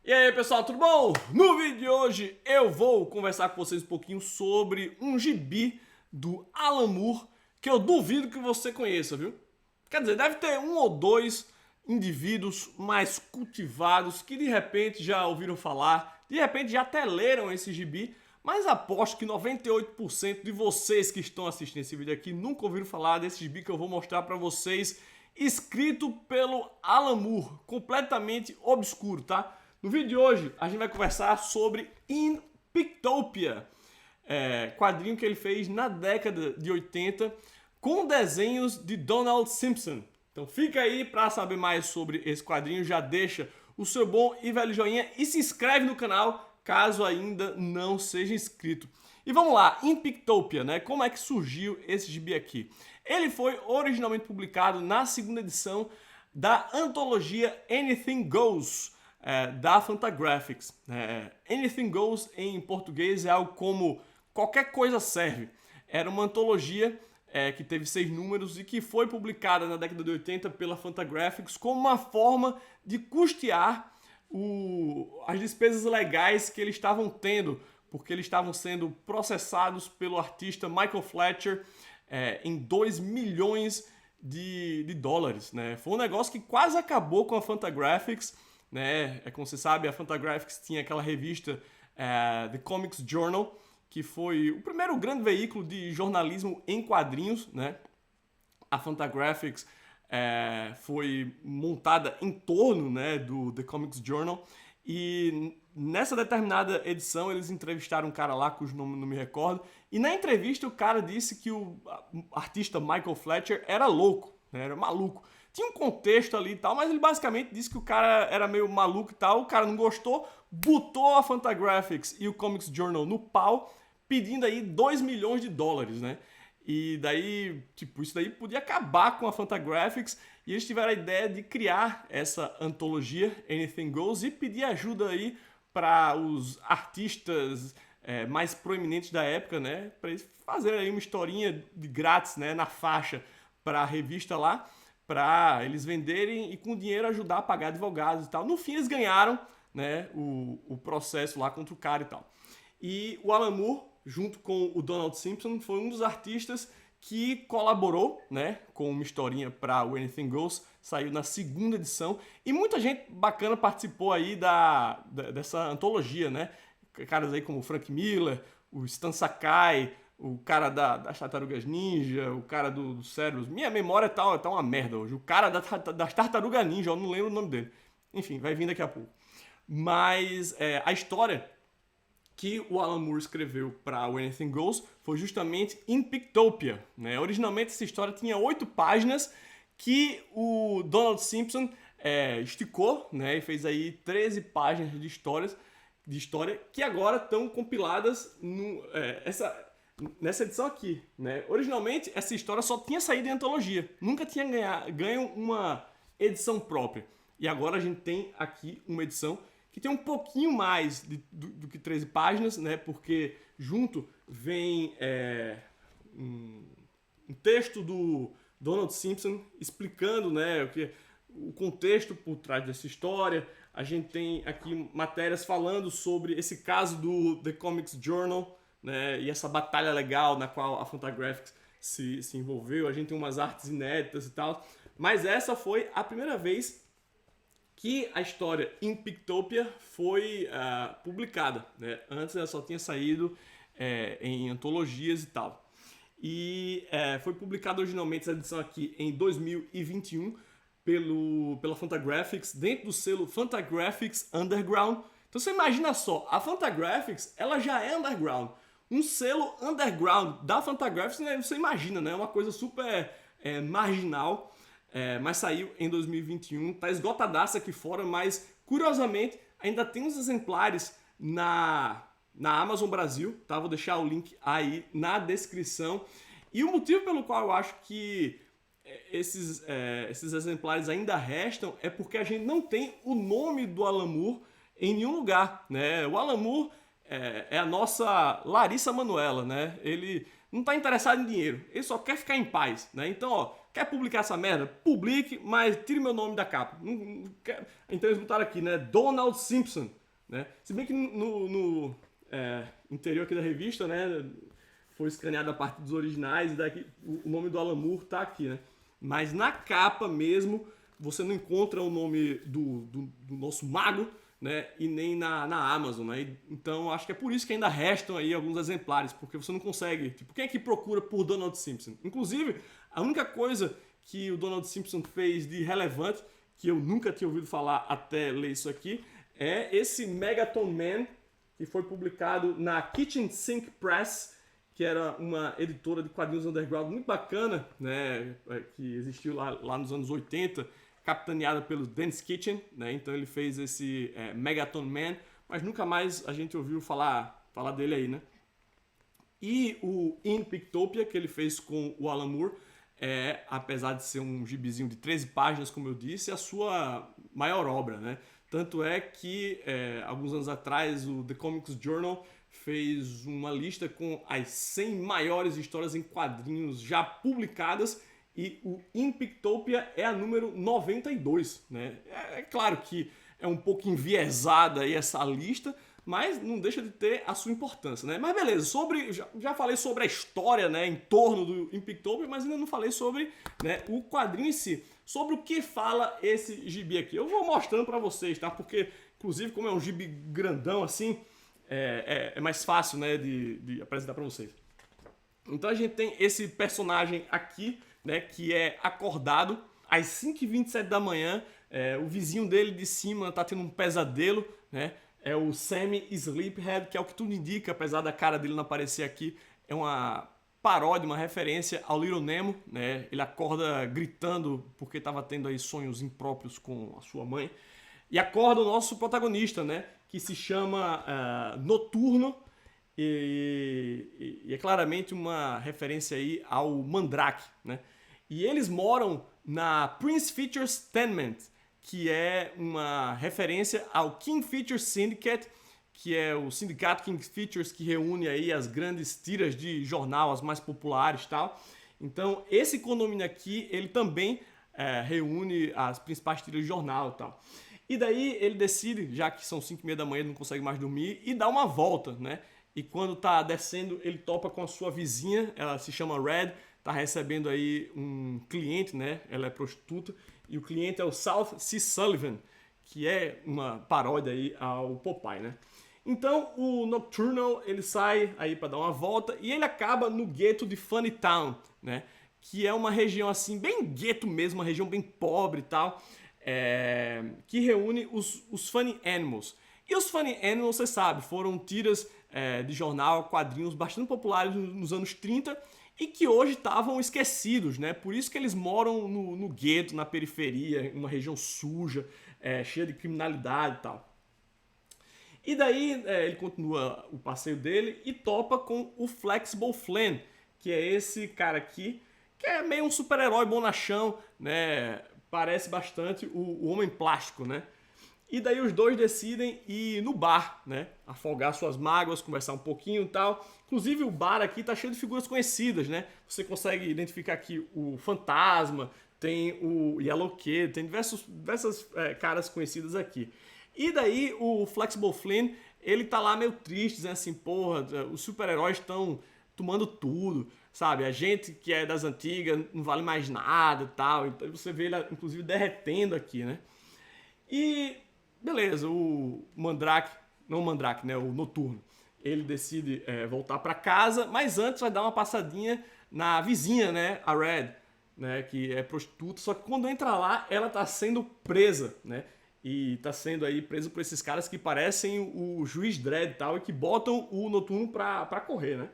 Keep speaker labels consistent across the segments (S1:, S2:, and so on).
S1: E aí pessoal, tudo bom? No vídeo de hoje eu vou conversar com vocês um pouquinho sobre um gibi do Alan Moore que eu duvido que você conheça, viu? Quer dizer, deve ter um ou dois indivíduos mais cultivados que de repente já ouviram falar, de repente já até leram esse gibi, mas aposto que 98% de vocês que estão assistindo esse vídeo aqui nunca ouviram falar desse gibi que eu vou mostrar pra vocês, escrito pelo Alan Moore, completamente obscuro, tá? No vídeo de hoje, a gente vai conversar sobre In Pictopia, quadrinho que ele fez na década de 80 com desenhos de Donald Simpson. Então fica aí para saber mais sobre esse quadrinho, já deixa o seu bom e velho joinha e se inscreve no canal caso ainda não seja inscrito. E vamos lá, In Pictopia, né? Como é que surgiu esse gibi aqui? Ele foi originalmente publicado na segunda edição da antologia Anything Goes, da Fantagraphics. Anything Goes em português é algo como qualquer coisa serve. Era uma antologia que teve 6 números e que foi publicada na década de 80 pela Fantagraphics como uma forma de custear as despesas legais que eles estavam tendo, porque eles estavam sendo processados pelo artista Michael Fletcher em 2 milhões de dólares. Né? Foi um negócio que quase acabou com a Fantagraphics. Né? Como você sabe, a Fantagraphics tinha aquela revista The Comics Journal, que foi o primeiro grande veículo de jornalismo em quadrinhos. Né? A Fantagraphics foi montada em torno, né, do The Comics Journal, e nessa determinada edição eles entrevistaram um cara lá cujo nome não me recordo, e na entrevista o cara disse que o artista Michael Fletcher era louco, né, era maluco. Tinha um contexto ali e tal, mas ele basicamente disse que o cara era meio maluco e tal, o cara não gostou, botou a Fantagraphics e o Comics Journal no pau, pedindo aí 2 milhões de dólares, né? E daí, tipo, isso daí podia acabar com a Fantagraphics, e eles tiveram a ideia de criar essa antologia Anything Goes e pedir ajuda aí para os artistas mais proeminentes da época, né? Para eles fazerem aí uma historinha de grátis, né? Na faixa para a revista lá, para eles venderem e com o dinheiro ajudar a pagar advogados e tal. No fim eles ganharam, né, o processo lá contra o cara e tal. E o Alan Moore, junto com o Donald Simpson, foi um dos artistas que colaborou, né, com uma historinha para o Anything Goes, saiu na segunda edição, e muita gente bacana participou aí dessa antologia, né, caras aí como o Frank Miller, o Stan Sakai, o cara das Tartarugas Ninja, o cara do Cérebros. Minha memória tá uma merda hoje. O cara das Tartarugas Ninja, eu não lembro o nome dele. Enfim, vai vir daqui a pouco. Mas a história que o Alan Moore escreveu para o Anything Goes foi justamente In Pictopia. Né? Originalmente essa história tinha 8 páginas que o Donald Simpson esticou, né? E fez aí 13 páginas de história que agora estão compiladas nessa edição aqui, né? Originalmente, essa história só tinha saído em antologia. Nunca tinha ganho uma edição própria. E agora a gente tem aqui uma edição que tem um pouquinho mais do que 13 páginas, né? Porque junto vem um texto do Donald Simpson explicando, né, o contexto por trás dessa história. A gente tem aqui matérias falando sobre esse caso do The Comics Journal, né, e essa batalha legal na qual a Fantagraphics se envolveu. A gente tem umas artes inéditas e tal. Mas essa foi a primeira vez que a história In Pictopia foi publicada. Né? Antes ela só tinha saído em antologias e tal. E foi publicada originalmente essa edição aqui em 2021 pela Fantagraphics, dentro do selo Fantagraphics Underground. Então você imagina só, a Fantagraphics ela já é underground. Um selo underground da Fantagraphics, né, você imagina, né? É uma coisa super marginal, mas saiu em 2021, tá esgotadaça aqui fora, mas curiosamente ainda tem uns exemplares na Amazon Brasil, tá? Vou deixar o link aí na descrição. E o motivo pelo qual eu acho que esses exemplares ainda restam é porque a gente não tem o nome do Alan Moore em nenhum lugar, né? O Alan Moore é a nossa Larissa Manoela, né? Ele não tá interessado em dinheiro, ele só quer ficar em paz, né? Então, ó, quer publicar essa merda? Publique, mas tire meu nome da capa. Então eles botaram aqui, né? Donald Simpson, né? Se bem que no interior aqui da revista, né? Foi escaneado a parte dos originais e daqui o nome do Alan Moore tá aqui, né? Mas na capa mesmo, você não encontra o nome do nosso mago, né? E nem na Amazon, né? Então acho que é por isso que ainda restam aí alguns exemplares, porque você não consegue. Tipo, quem é que procura por Donald Simpson? Inclusive, a única coisa que o Donald Simpson fez de relevante, que eu nunca tinha ouvido falar até ler isso aqui, é esse Megaton Man, que foi publicado na Kitchen Sink Press, que era uma editora de quadrinhos underground muito bacana, né, que existiu lá nos anos 80, capitaneada pelo Dennis Kitchen, né, então ele fez esse Megaton Man, mas nunca mais a gente ouviu falar dele aí, né. E o In Pictopia, que ele fez com o Alan Moore, apesar de ser um gibizinho de 13 páginas, como eu disse, é a sua maior obra, né. Tanto é que, alguns anos atrás, o The Comics Journal fez uma lista com as 100 maiores histórias em quadrinhos já publicadas e o In Pictopia é a número 92, né? É claro que é um pouco enviesada aí essa lista, mas não deixa de ter a sua importância, né? Mas beleza, já falei sobre a história, né, em torno do In Pictopia, mas ainda não falei sobre, né, o quadrinho em si. Sobre o que fala esse gibi aqui. Eu vou mostrando pra vocês, tá? Porque, inclusive, como é um gibi grandão assim, é mais fácil, né, de apresentar para vocês. Então a gente tem esse personagem aqui, né, que é acordado às 5h27 da manhã. O vizinho dele de cima tá tendo um pesadelo, né? É o Sammy Sleephead, que é o que tudo indica, apesar da cara dele não aparecer aqui. É uma paródia, uma referência ao Little Nemo, né? Ele acorda gritando porque estava tendo aí sonhos impróprios com a sua mãe. E acorda o nosso protagonista, né? Que se chama Noturno e é claramente uma referência aí ao Mandrake, né? E eles moram na Prince Features Tenement, que é uma referência ao King Features Syndicate, que é o sindicato King Features que reúne aí as grandes tiras de jornal, as mais populares e tal. Então esse condomínio aqui, ele também reúne as principais tiras de jornal e tal. E daí ele decide, já que são 5h30 da manhã, ele não consegue mais dormir, e dá uma volta, né? E quando tá descendo, ele topa com a sua vizinha, ela se chama Red, tá recebendo aí um cliente, né? Ela é prostituta, e o cliente é o South C. Sullivan, que é uma paródia aí ao Popeye, né? Então o Nocturnal, ele sai aí para dar uma volta, e ele acaba no gueto de Funny Town, né? Que é uma região assim, bem gueto mesmo, uma região bem pobre e tal, que reúne os Funny Animals. E os Funny Animals, você sabe, foram tiras de jornal, quadrinhos bastante populares nos anos 30 e que hoje estavam esquecidos, né? Por isso que eles moram no gueto, na periferia, em uma região suja, cheia de criminalidade e tal. E daí ele continua o passeio dele e topa com o Flexible Flynn, que é esse cara aqui, que é meio um super-herói bonachão, né? Parece bastante o Homem Plástico, né? E daí os dois decidem ir no bar, né? Afogar suas mágoas, conversar um pouquinho e tal. Inclusive o bar aqui tá cheio de figuras conhecidas, né? Você consegue identificar aqui o Fantasma, tem o Yellow Kid, tem diversas caras conhecidas aqui. E daí o Flexible Flynn, ele tá lá meio triste, dizendo assim, porra, os super-heróis estão tomando tudo, sabe? A gente que é das antigas não vale mais nada e tal. Então você vê ele, inclusive, derretendo aqui, né? E beleza, o Mandrake, não o Mandrake, né? O Noturno. Ele decide voltar para casa, mas antes vai dar uma passadinha na vizinha, né? A Red, né? Que é prostituta. Só que quando entra lá, ela tá sendo presa, né? E tá sendo aí presa por esses caras que parecem o Juiz Dredd e tal, e que botam o Noturno pra correr, né?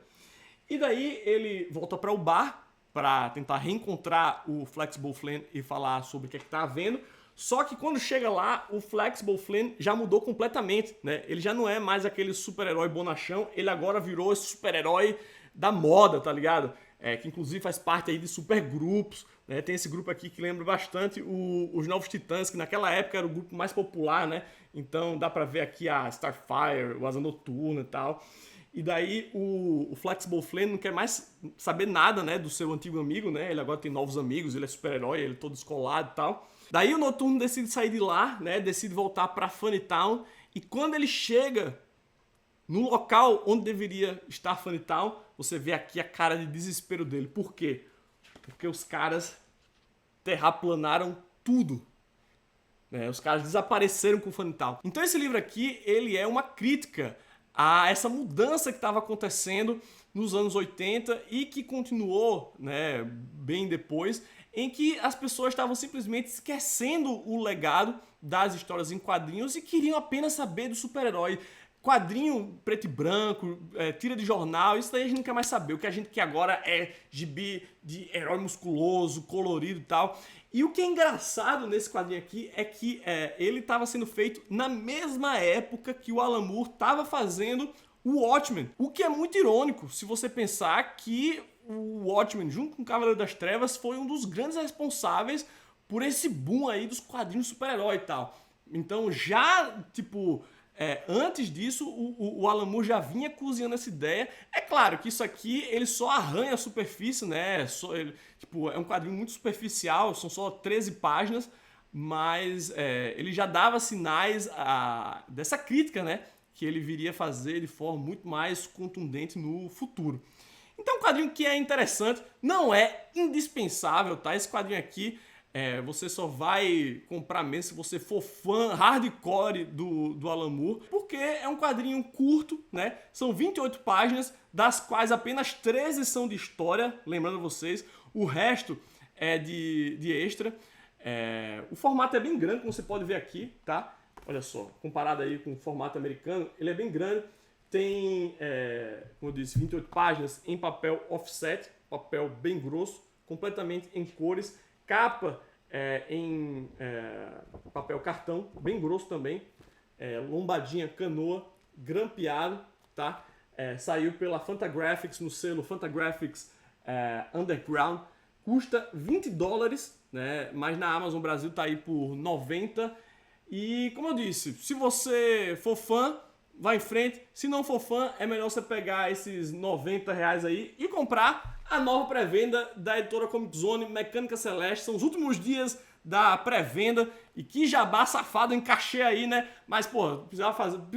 S1: E daí ele volta para o bar para tentar reencontrar o Flexible Flynn e falar sobre o que tá havendo. Só que quando chega lá, o Flexible Flynn já mudou completamente, né? Ele já não é mais aquele super-herói bonachão, ele agora virou esse super-herói da moda, tá ligado? Que inclusive faz parte aí de supergrupos, né? Tem esse grupo aqui que lembra bastante os Novos Titãs, que naquela época era o grupo mais popular, né? Então dá pra ver aqui a Starfire, o Asa Noturna e tal. E daí o Flexible Flame não quer mais saber nada, né, do seu antigo amigo, né? Ele agora tem novos amigos, ele é super-herói, ele é todo descolado e tal. Daí o Noturno decide sair de lá, né? Decide voltar pra Funny Town. E quando ele chega no local onde deveria estar Funny Town, você vê aqui a cara de desespero dele. Por quê? Porque os caras terraplanaram tudo. Os caras desapareceram com o Funny Town. Então esse livro aqui, ele é uma crítica a essa mudança que estava acontecendo nos anos 80 e que continuou, né, bem depois, em que as pessoas estavam simplesmente esquecendo o legado das histórias em quadrinhos e queriam apenas saber do super-herói. Quadrinho preto e branco, tira de jornal, isso daí a gente não quer mais saber. O que a gente quer agora é gibi de herói musculoso, colorido e tal. E o que é engraçado nesse quadrinho aqui é que ele estava sendo feito na mesma época que o Alan Moore estava fazendo o Watchmen. O que é muito irônico, se você pensar que o Watchmen, junto com o Cavaleiro das Trevas, foi um dos grandes responsáveis por esse boom aí dos quadrinhos super-herói e tal. Então já, tipo... antes disso, o Alan Moore já vinha cozinhando essa ideia. É claro que isso aqui, ele só arranha a superfície, né? É um quadrinho muito superficial, são só 13 páginas, mas ele já dava sinais dessa crítica, né? Que ele viria fazer de forma muito mais contundente no futuro. Então, um quadrinho que é interessante, não é indispensável, tá? Esse quadrinho aqui... você só vai comprar mesmo se você for fã hardcore do Alan Moore, porque é um quadrinho curto, né? São 28 páginas, das quais apenas 13 são de história, lembrando vocês, o resto é de extra. O formato é bem grande, como você pode ver aqui, tá? Olha só, comparado aí com o formato americano, ele é bem grande. Tem, como eu disse, 28 páginas em papel offset, papel bem grosso, completamente em cores. Capa em papel cartão, bem grosso também, lombadinha canoa, grampeado, tá? Saiu pela Fantagraphics no selo Fantagraphics Underground, custa $20, né? Mas na Amazon Brasil tá aí por 90. E como eu disse, se você for fã, vai em frente. Se não for fã, é melhor você pegar esses R$90 aí e comprar a nova pré-venda da editora Comic Zone, Mecânica Celeste. São os últimos dias da pré-venda. E que jabá safado, encaixei aí, né? Mas, pô,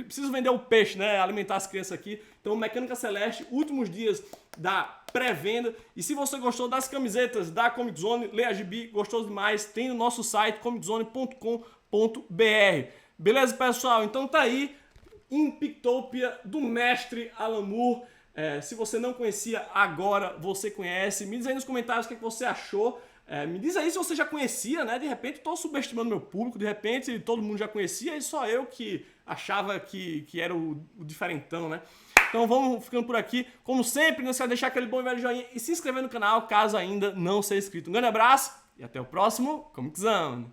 S1: preciso vender o peixe, né? Alimentar as crianças aqui. Então, Mecânica Celeste, últimos dias da pré-venda. E se você gostou das camisetas da Comic Zone, leia a gibi, gostou demais, tem no nosso site, comiczone.com.br. Beleza, pessoal? Então tá aí, In Pictopia, do mestre Alan Moore. Se você não conhecia, agora você conhece. Me diz aí nos comentários o que você achou. Me diz aí se você já conhecia, né? De repente estou subestimando meu público, de repente todo mundo já conhecia e só eu que achava que era o diferentão, né? Então vamos ficando por aqui. Como sempre, não esqueça de deixar aquele bom e velho joinha e se inscrever no canal caso ainda não seja inscrito. Um grande abraço e até o próximo Comic Zone.